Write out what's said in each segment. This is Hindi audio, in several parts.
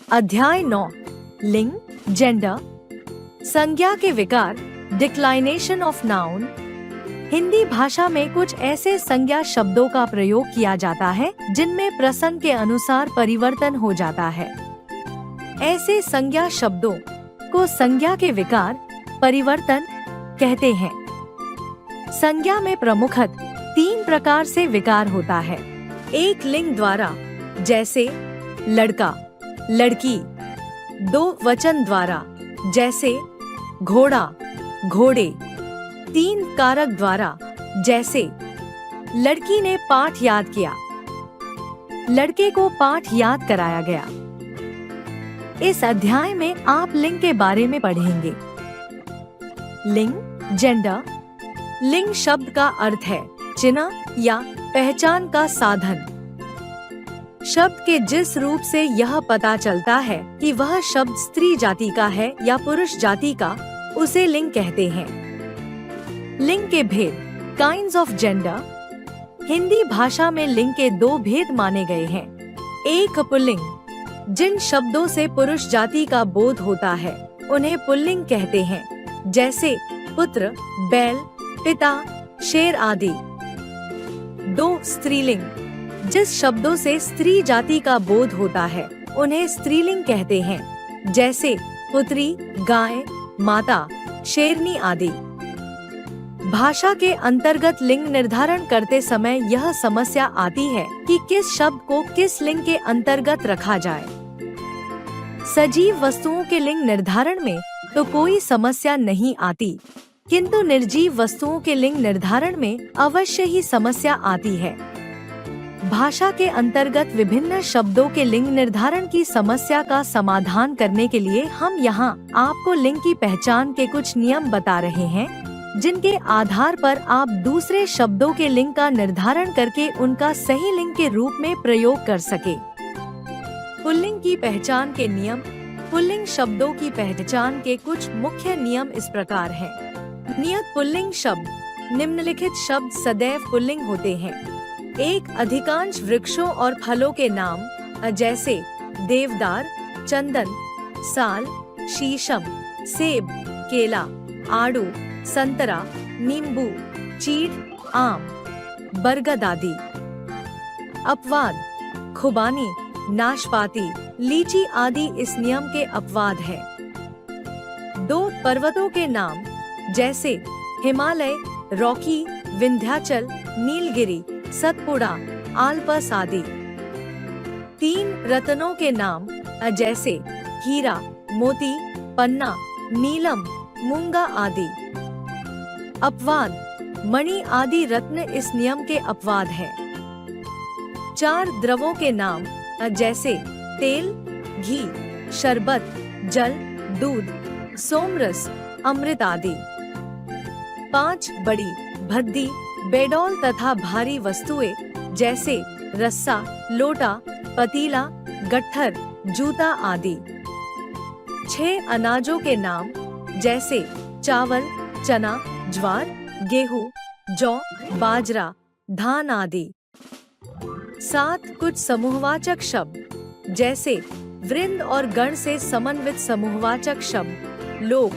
अध्याय 9 लिंग, जेंडर, संज्ञा के विकार, डिक्लाइनेशन ऑफ नाउन। हिंदी भाषा में कुछ ऐसे संज्ञा शब्दों का प्रयोग किया जाता है जिनमें प्रसंग के अनुसार परिवर्तन हो जाता है। ऐसे संज्ञा शब्दों को संज्ञा के विकार, परिवर्तन कहते हैं। संज्ञा में प्रमुखतः 3 प्रकार से विकार होता है। एक लिंग द्वारा, जैसे लड़का, लड़की। 2 वचन द्वारा, जैसे घोड़ा, घोड़े। 3 कारक द्वारा, जैसे लड़की ने पाठ याद किया, लड़के को पाठ याद कराया गया। इस अध्याय में आप लिंग के बारे में पढ़ेंगे। लिंग, जेंडर। लिंग शब्द का अर्थ है चिन्ह या पहचान का साधन। शब्द के जिस रूप से यह पता चलता है कि वह शब्द स्त्री जाति का है या पुरुष जाति का, उसे लिंग कहते हैं। लिंग के भेद, काइंड्स ऑफ जेंडर। हिंदी भाषा में लिंग के 2 भेद माने गए हैं। एक पुल्लिंग, जिन शब्दों से पुरुष जाति का बोध होता है उन्हें पुल्लिंग कहते हैं, जैसे पुत्र, बैल, पिता, शेर आदि। 2 स्त्रीलिंग, जिस शब्दों से स्त्री जाति का बोध होता है उन्हें स्त्रीलिंग कहते हैं, जैसे पुत्री, गाय, माता, शेरनी आदि। भाषा के अंतर्गत लिंग निर्धारण करते समय यह समस्या आती है कि किस शब्द को किस लिंग के अंतर्गत रखा जाए। सजीव वस्तुओं के लिंग निर्धारण में तो कोई समस्या नहीं आती, किंतु निर्जीव वस्तुओं के लिंग निर्धारण में अवश्य ही समस्या आती है। भाषा के अंतर्गत विभिन्न शब्दों के लिंग निर्धारण की समस्या का समाधान करने के लिए हम यहाँ आपको लिंग की पहचान के कुछ नियम बता रहे हैं, जिनके आधार पर आप दूसरे शब्दों के लिंग का निर्धारण करके उनका सही लिंग के रूप में प्रयोग कर सके। पुल्लिंग की पहचान के नियम। पुल्लिंग शब्दों की पहचान के कुछ मुख्य नियम इस प्रकार हैं। नियत पुल्लिंग शब्द, निम्नलिखित शब्द सदैव पुल्लिंग होते हैं। एक अधिकांश वृक्षों और फलों के नाम, जैसे देवदार, चंदन, साल, शीशम, सेब, केला, आड़ू, संतरा, नींबू, चीड़, आम, बरगद आदि। अपवाद, खुबानी, नाशपाती, लीची आदि इस नियम के अपवाद है। 2 पर्वतों के नाम, जैसे हिमालय, रॉकी, विंध्याचल, नीलगिरी, सतपुड़ा, आल्पस आदि। 3 रत्नों के नाम, जैसे हीरा, मोती, पन्ना, नीलम, मूंगा आदि। अपवाद, मणि आदि रत्न इस नियम के अपवाद है। 4 द्रवों के नाम, जैसे तेल, घी, शरबत, जल, दूध, सोमरस, अमृत आदि। 5 बड़ी, भद्दी, बेडौल तथा भारी वस्तुएं, जैसे रस्सा, लोटा, पतीला, गट्ठर, जूता आदि। 6 अनाजों के नाम, जैसे चावल, चना, ज्वार, गेहूं, जौ, बाजरा, धान आदि। 7 कुछ समूहवाचक शब्द, जैसे वृंद और गण से समन्वित समूहवाचक शब्द, लोक,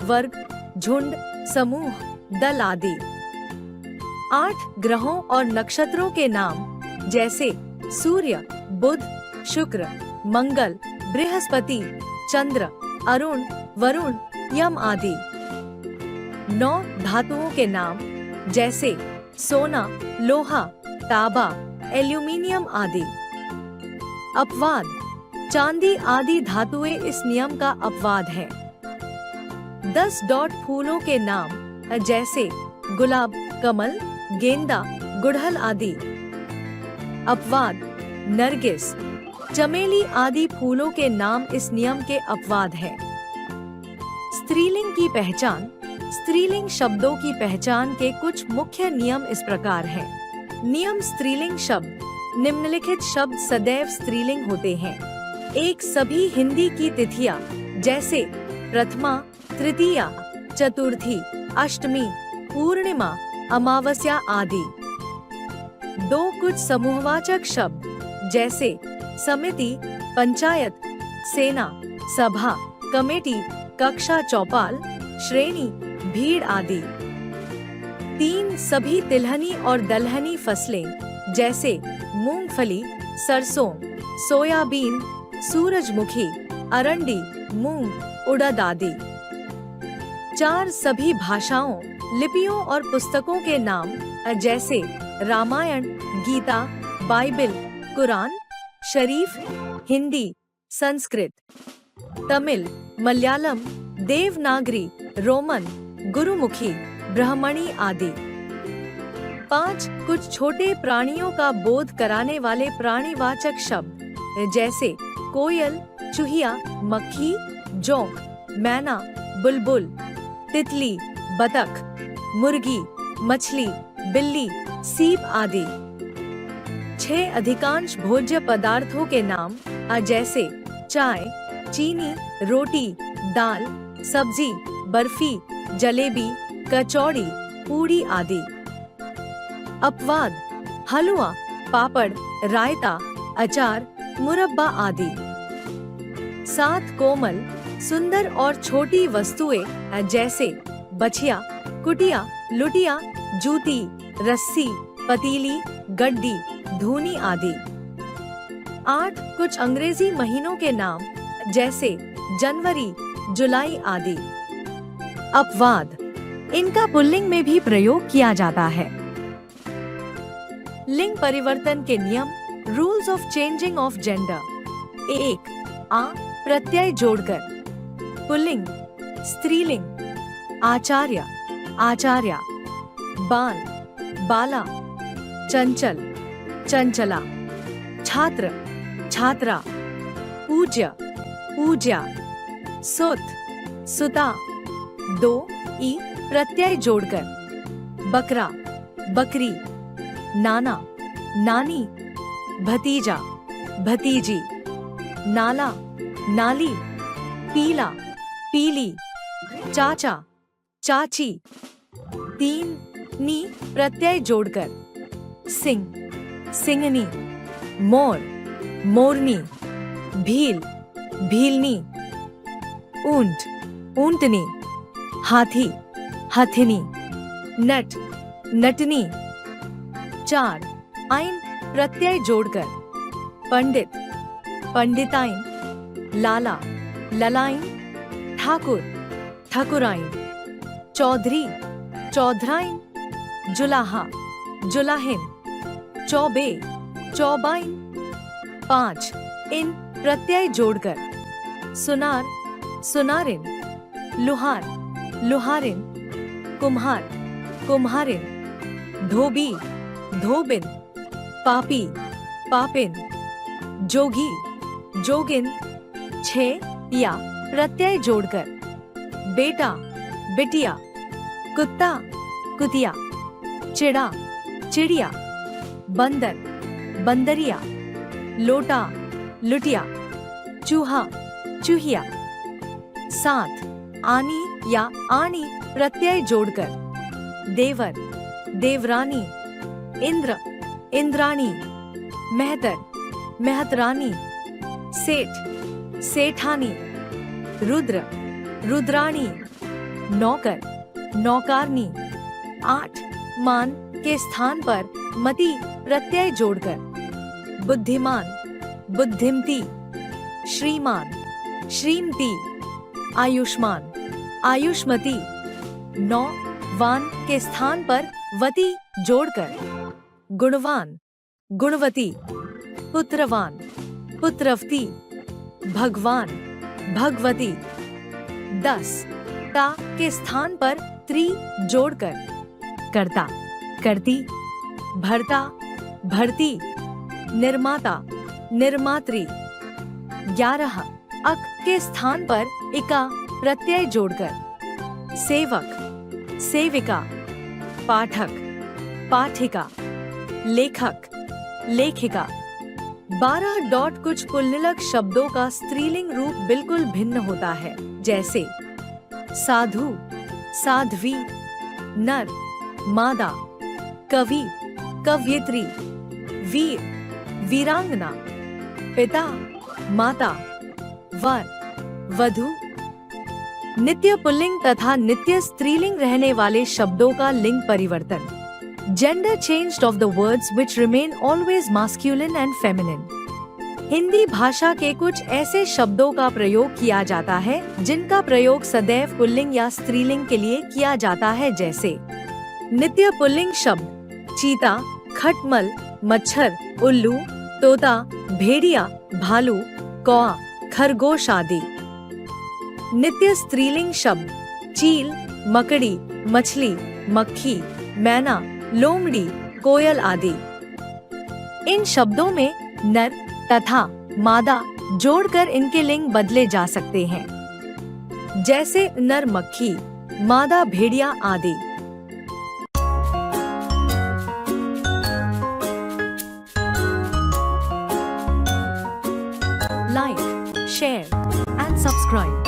वर्ग, झुंड, समूह, दल आदि। 8 ग्रहों और नक्षत्रों के नाम, जैसे सूर्य, बुध, शुक्र, मंगल, बृहस्पति, चंद्र, अरुण, वरुण, यम आदि। 9 धातुओं के नाम, जैसे सोना, लोहा, तांबा, एल्यूमीनियम आदि। अपवाद, चांदी आदि धातुएं इस नियम का अपवाद है। 10 डॉट फूलों के नाम, जैसे गुलाब, कमल, गेंदा, गुड़हल आदि। अपवाद, नरगिस, चमेली आदि फूलों के नाम इस नियम के अपवाद है। स्त्रीलिंग की पहचान। स्त्रीलिंग शब्दों की पहचान के कुछ मुख्य नियम इस प्रकार हैं। नियम स्त्रीलिंग शब्द, निम्नलिखित शब्द सदैव स्त्रीलिंग होते हैं। 1 सभी हिंदी की तिथियां, जैसे प्रथमा, तृतीया, चतुर्थी, अष्टमी, पूर्णिमा, अमावस्या आदि। 2 कुछ समूहवाचक शब्द, जैसे समिति, पंचायत, सेना, सभा, कमेटी, कक्षा, चौपाल, श्रेणी, भीड़ आदि। 3 सभी तिलहनी और दलहनी फसलें जैसे मूंगफली, सरसों, सोयाबीन, सूरजमुखी, अरंडी, मूंग, उड़द आदि। 4 सभी भाषाओं, लिपियों और पुस्तकों के नाम जैसे रामायण, गीता, बाइबिल, कुरान शरीफ, हिंदी, संस्कृत, तमिल, मलयालम, देवनागरी, रोमन, गुरुमुखी, ब्राह्मणी आदि। 5 कुछ छोटे प्राणियों का बोध कराने वाले प्राणीवाचक शब्द जैसे कोयल, चूहिया, मक्खी, जोंक, मैना, बुलबुल, तितली, बतख, मुर्गी, मछली, बिल्ली, सीप आदि। 6 अधिकांश भोज्य पदार्थों के नाम जैसे चाय, चीनी, रोटी, दाल, सब्जी, बर्फी, जलेबी, कचौड़ी, पूड़ी आदि। अपवाद हलवा, पापड़, रायता, अचार, मुरब्बा आदि। 7 कोमल, सुंदर और छोटी वस्तुएं जैसे बछिया, कुटिया, लुटिया, जूती, रस्सी, पतीली, गड्डी, धूनी आदि। 8 कुछ अंग्रेजी महीनों के नाम जैसे जनवरी, जुलाई आदि। अपवाद इनका पुल्लिंग में भी प्रयोग किया जाता है। लिंग परिवर्तन के नियम, rules of changing of gender. 1 आ प्रत्यय जोड़कर पुल्लिंग, स्त्रीलिंग, आचार्य, आचार्या, बाल, बाला, चंचल, चंचला, छात्र, छात्रा, पूज्य, पूज्या, सुत, सुता। 2 ई प्रत्यय जोड़कर बकरा, बकरी, नाना, नानी, भतीजा, भतीजी, नाला, नाली, पीला, पीली, चाचा, चाची। 3 नी प्रत्यय जोड़कर सिंह, सिंगनी, मोर, मोरनी, भील, भीलनी, ऊंट, ऊंटनी, हाथी, हथिनी, नट, नटनी। 4 आइन प्रत्यय जोड़कर पंडित, पंडिताइन, लाला, ललाइन, ठाकुर, ठाकुराइन, चौधरी, चौधराइन, जुलाहा, जुलाहिन, चौबे, चौबाइन। 5 इन प्रत्यय जोड़कर सुनार, सुनारिन, लुहार, लुहारिन, कुम्हार, कुम्हारिन, धोबी, धोबिन, पापी, पापिन, जोगी, जोगिन। 6 या प्रत्यय जोड़कर बेटा, बिटिया, कुत्ता, कुतिया, चिड़ा, चिड़िया, बंदर, बंदरिया, लोटा, लुटिया, चूहा, चूहिया। 7 आनी या आनी प्रत्यय जोड़कर देवर, देवरानी, इंद्र, इंद्राणी, मेहतर, मेहतरानी, सेठ, सेठानी, रुद्र, रुद्राणी, नौकर, नौकारनी। 8 मान के स्थान पर मति प्रत्यय जोड़कर बुद्धिमान, बुद्धिमती, श्रीमान, श्रीमती, आयुष्मान, आयुष्मती। 9 वान के स्थान पर वती जोड़कर गुणवान, गुणवती, पुत्रवान, पुत्रवती, भगवान, भगवती। 10 ता के स्थान पर त्री जोड़कर कर्ता, करती, भरता, भरती, निर्माता, निर्मात्री। 11 अक के स्थान पर इका प्रत्यय जोड़कर सेवक, सेविका, पाठक, पाठिका, लेखक, लेखिका। 12 डॉट कुछ पुल्लिंग शब्दों का स्त्रीलिंग रूप बिल्कुल भिन्न होता है जैसे साधु, साध्वी, नर, मादा, कवि, कवयित्री, वीर, वीरांगना, पिता, माता, वर, वधु। नित्य पुल्लिंग तथा नित्य स्त्रीलिंग रहने वाले शब्दों का लिंग परिवर्तन। Gender change of the words which remain always masculine and feminine. Hindi भाषा के कुछ ऐसे शब्दों का प्रयोग किया जाता है जिनका प्रयोग सदैव पुल्लिंग या स्त्रीलिंग के लिए किया जाता है, जैसे नित्य पुल्लिंग शब्द चीता, खटमल, मच्छर, उल्लू, तोता, भेड़िया, भालू, कौआ, खरगोश आदि। नित्य स्त्रीलिंग शब्द चील, मकड़ी, मछली, मक्खी, मैना, लोमड़ी, कोयल आदि। इन शब्दों में नर तथा मादा जोड़कर इनके लिंग बदले जा सकते हैं, जैसे नर मक्खी, मादा भेड़िया आदि। Like, share and subscribe.